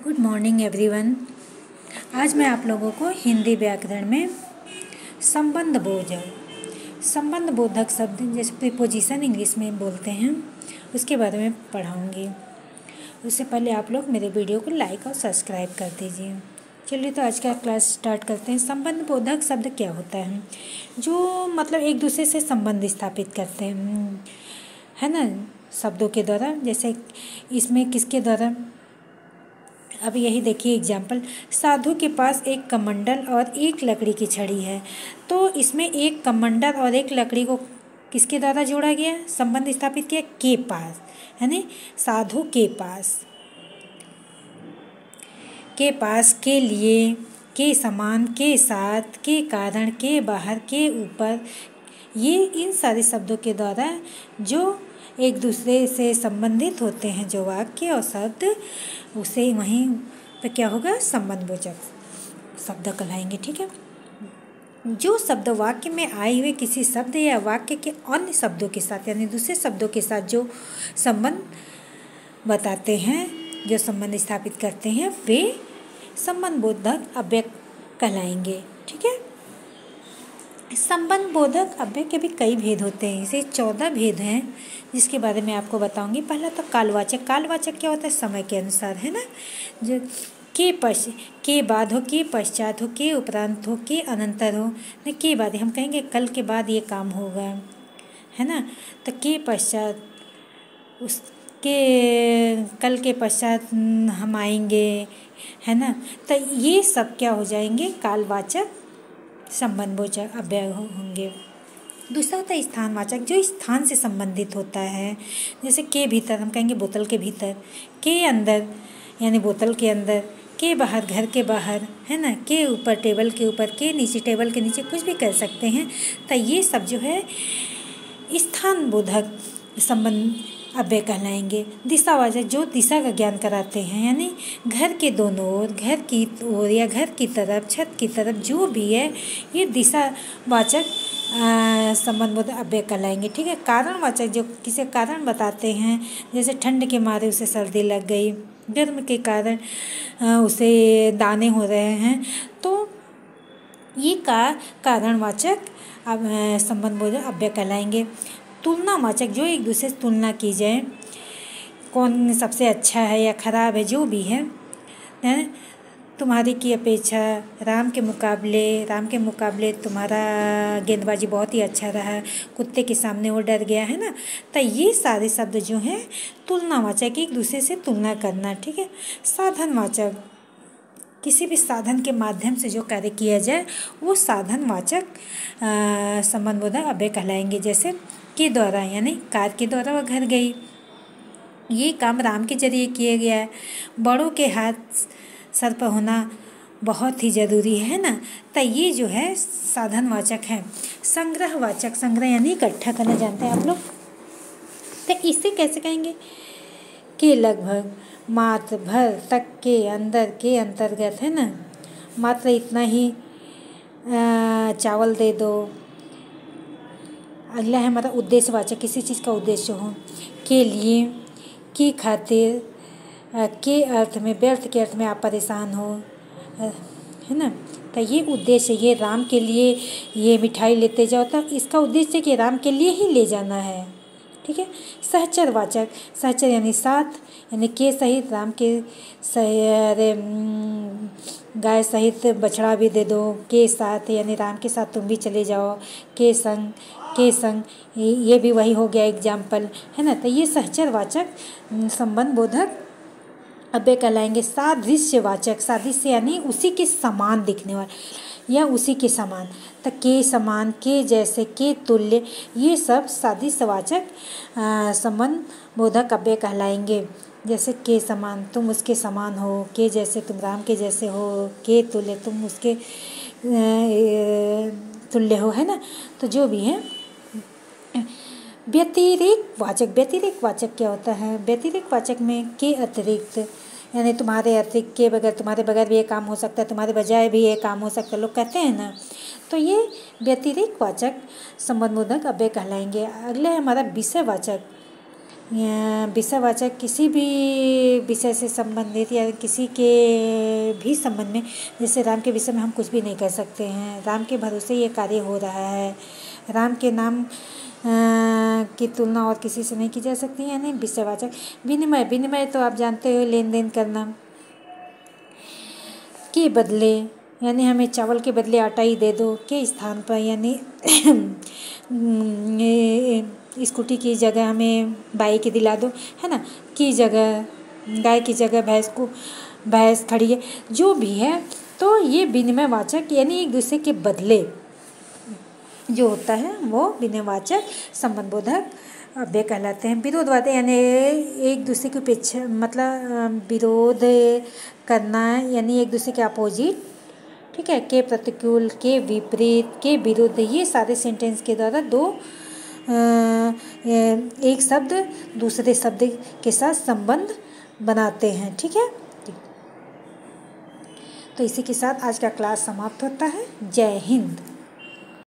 Good morning everyone. आज मैं आप लोगों को हिंदी व्याकरण में संबंध बोधक शब्द जैसे प्रीपोजिशन इंग्लिश में बोलते हैं उसके बारे में पढ़ाऊंगी। उससे पहले आप लोग मेरे वीडियो को लाइक और सब्सक्राइब कर दीजिए। चलिए तो आज का क्लास स्टार्ट करते हैं। संबंध बोधक शब्द क्या होता है? जो मतलब एक दूसरे से संबंध स्थापित करते हैं, है ना, शब्दों के द्वारा। जैसे इसमें किसके द्वारा, अब यही देखिए एग्जाम्पल, साधु के पास एक कमंडल और एक लकड़ी की छड़ी है। तो इसमें एक कमंडल और एक लकड़ी को किसके द्वारा जोड़ा गया, संबंध स्थापित किया, के पास, है ना। साधु के पास, के लिए, के समान, के साथ, के कारण, के बाहर, के ऊपर, ये इन सारे शब्दों के द्वारा जो एक दूसरे से संबंधित होते हैं जो वाक्य और शब्द, उसे वहीं पे क्या होगा, संबंधबोधक शब्द कहलाएंगे। ठीक है। जो शब्द वाक्य में आए हुए किसी शब्द या वाक्य के अन्य शब्दों के साथ यानी दूसरे शब्दों के साथ जो संबंध बताते हैं, जो संबंध स्थापित करते हैं, वे संबंधबोधक अव्यय कहलाएंगे। ठीक है। संबंध बोधक अव्यय के भी कई भेद होते हैं। इसे 14 भेद हैं जिसके बारे में आपको बताऊंगी। पहला तो कालवाचक। कालवाचक क्या होता है, समय के अनुसार, है ना। जो के बाद हो, के पश्चात हो, के उपरांत हो, के अनंतर हो, न के बाद, हम कहेंगे कल के बाद ये काम होगा, है ना। तो के पश्चात, उसके कल के पश्चात हम आएंगे, है ना। तो ये सब क्या हो जाएंगे, कालवाचक संबंधबोधक अव्यय होंगे। दूसरा होता है स्थानवाचक, जो स्थान से संबंधित होता है। जैसे के भीतर, हम कहेंगे बोतल के भीतर, के अंदर यानी बोतल के अंदर, के बाहर घर के बाहर, है ना, के ऊपर टेबल के ऊपर, के नीचे टेबल के नीचे, कुछ भी कर सकते हैं। तो ये सब जो है स्थान बोधक संबंध अव्यय कहलाएंगे। दिशावाचक, जो दिशा का ज्ञान कराते हैं, यानी घर के दोनों ओर, घर की ओर या घर की तरफ, छत की तरफ, जो भी है, ये दिशावाचक संबंधबोधक अव्यय कहलाएंगे। ठीक है। कारणवाचक, जो किसी कारण बताते हैं, जैसे ठंड के मारे उसे सर्दी लग गई, गर्म के कारण उसे दाने हो रहे हैं, तो ये कारणवाचक संबंधबोधक अव्यय कहलाएंगे। तुलनावाचक, जो एक दूसरे से तुलना की जाए, कौन सबसे अच्छा है या खराब है, जो भी है, तुम्हारी की अपेक्षा राम के मुकाबले तुम्हारा गेंदबाजी बहुत ही अच्छा रहा, कुत्ते के सामने वो डर गया, है ना। तो ये सारे शब्द जो हैं तुलनावाचक, एक दूसरे से तुलना करना। ठीक है। साधनवाचक, किसी भी साधन के माध्यम से जो कार्य किया जाए वो साधनवाचक संबंधबोधक अव्यय कहलाएंगे। जैसे के द्वारा, यानी कार के द्वारा वह घर गई, ये काम राम के जरिए किया गया है। बड़ों के हाथ सर पर होना बहुत ही ज़रूरी है ना। तो ये जो है साधनवाचक है। संग्रहवाचक, संग्रह यानी इकट्ठा करना, जानते हैं आप लोग। तो इसे कैसे कहेंगे, के लगभग, मात्र, भर, तक, के अंदर, के अंतर्गत, है ना। मात्र इतना ही चावल दे दो। अगला है हमारा उद्देश्यवाचक, किसी चीज़ का उद्देश्य हो, के लिए, की खातिर, के अर्थ में, व्यर्थ के अर्थ में आप परेशान हो, है ना। तो ये उद्देश्य, ये राम के लिए ये मिठाई लेते जाओ, तो इसका उद्देश्य कि राम के लिए ही ले जाना है। ठीक है। सहचरवाचक, सहचर यानी साथ, यानी के सहित, राम के गाय सहित बछड़ा भी दे दो, के साथ यानी राम के साथ तुम भी चले जाओ, के संग ये भी वही हो गया एग्जाम्पल, है ना। तो ये सहचरवाचक संबंधबोधक अव्यय कहलाएंगे। सादृश्यवाचक, सादृश्य यानी उसी के समान दिखने वाला या उसी के समान, तो के समान, के जैसे, के तुल्य, ये सब सादृश्यवाचक संबंधबोधक अव्यय कहलाएंगे। जैसे के समान, तुम उसके समान हो, के जैसे, तुम राम के जैसे हो, के तुल्य, तुम उसके तुल्य हो, है ना। तो जो भी है। व्यतिरेक वाचक क्या होता है, व्यतिरेक वाचक में के अतिरिक्त, यानी तुम्हारे अतिरिक्त, के बगैर, तुम्हारे बगैर भी ये काम हो सकता है, तुम्हारे बजाय भी ये काम हो सकता है, लोग कहते हैं ना। तो ये व्यतिरेक वाचक संबंधबोधक अव्यय कहलाएंगे। अगला है हमारा विषयवाचक, विषयवाचक किसी भी विषय से संबंधित या किसी के भी संबंध में, जैसे राम के विषय में हम कुछ भी नहीं कर सकते हैं, राम के भरोसे ये कार्य हो रहा है, राम के नाम की तुलना और किसी से नहीं की जा सकती, यानी विषयवाचक। विनिमय, विनिमय तो आप जानते हो, लेन देन करना। के बदले, यानी हमें चावल के बदले आटा ही दे दो। के स्थान पर, यानी स्कूटी की जगह हमें बाइक दिला दो, है ना। की जगह, गाय की जगह भैंस खड़ी है, जो भी है। तो ये विनिमयवाचक यानी एक दूसरे के बदले जो होता है वो विनिमयवाचक संबंधबोधक अव्यय कहलाते हैं। विरोधवाचक यानी एक दूसरे की उपेक्षा, मतलब विरोध करना, यानी एक दूसरे के अपोजिट, ठीक है। के प्रतिकूल, के विपरीत, के विरुद्ध, ये सारे सेंटेंस के द्वारा एक शब्द दूसरे शब्द के साथ संबंध बनाते हैं, ठीक है। तो इसी के साथ आज का क्लास समाप्त होता है। जय हिंद।